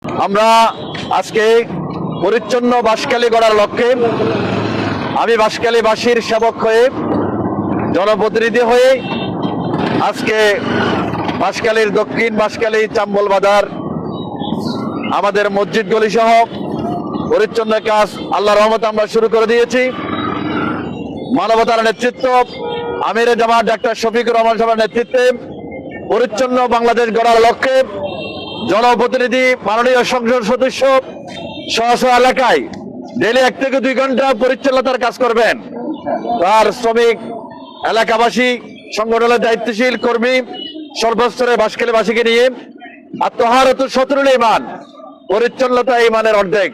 আমরা আজকে পরিচ্ছন্ন বাঁশখালী গড়ার লক্ষ্যে আমি বাঁশখালীবাসীর সেবক হয়ে জনপ্রতিনিধি হয়ে আজকে বাঁশখালীর দক্ষিণ বাঁশখালী চাম্বল বাজার আমাদের মসজিদ গলি সহ পরিচ্ছন্ন কাজ আল্লাহর রহমতে আমরা শুরু করে দিয়েছি। মানবতার নেতৃত্ব আমিরে জামাত ডাক্তার শফিকুর রহমান সাহেবের নেতৃত্বে পরিচ্ছন্ন বাংলাদেশ গড়ার লক্ষ্যে জনপ্রতিনিধি মাননীয় সংসদ সদস্য স্ব এলাকায় ডেলি 1 থেকে 2 ঘন্টা পরিচ্ছন্নতার কাজ করবেন। তার শ্রমিক এলাকাবাসী সংগঠনের দায়িত্বশীল কর্মী সর্বস্তরে বাঁশখালীবাসীকে নিয়ে আত্মহারত শত্রুল ইমান, পরিচ্ছন্নতা ইমানের অর্ধেক,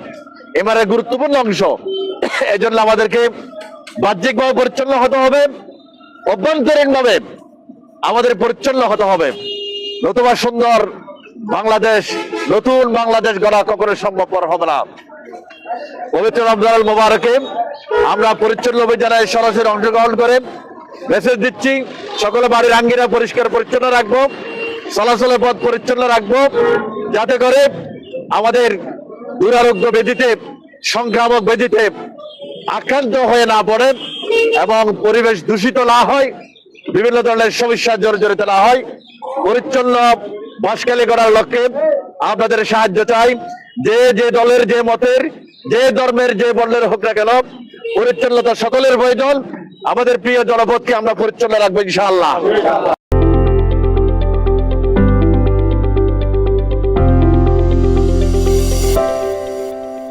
ইমানের গুরুত্বপূর্ণ অংশ। এজন্য আমাদেরকে বাহ্যিকভাবে পরিচ্ছন্ন হতে হবে, অভ্যন্তরীণ ভাবে আমাদের পরিচ্ছন্ন হতে হবে। নতুবা সুন্দর বাংলাদেশ, নতুন বাংলাদেশ গড়া কখনো সম্ভবপর হবে না। পবিত্র রমজানুল মুবারকে আমরা পরিচ্ছন্ন অভিযানে সরাসরি অংশগ্রহণ করে মেসেজ দিচ্ছি, সকলে বাড়ির আঙ্গিনা পরিষ্কার পরিচ্ছন্ন রাখবো, চলাচলের পথ পরিচ্ছন্ন রাখবো, যাতে করে আমাদের দুরারোগ্য ব্যাধিতে, সংক্রামক ব্যাধিতে আক্রান্ত হয়ে না পড়ে এবং পরিবেশ দূষিত না হয়, বিভিন্ন ধরনের সমস্যার জড়িত না হয়। পরিচ্ছন্ন বাঁশখালী গড়ার লক্ষ্যে আপনাদের সাহায্য চাই। যে যে দলের, যে মতের, যে ধর্মের, যে বর্ণের হোক না কেন, পরিচ্ছন্নতা সকলের প্রয়োজন। আমাদের প্রিয় জনপদকে আমরা পরিচ্ছন্ন রাখবো ইনশাআল্লাহ।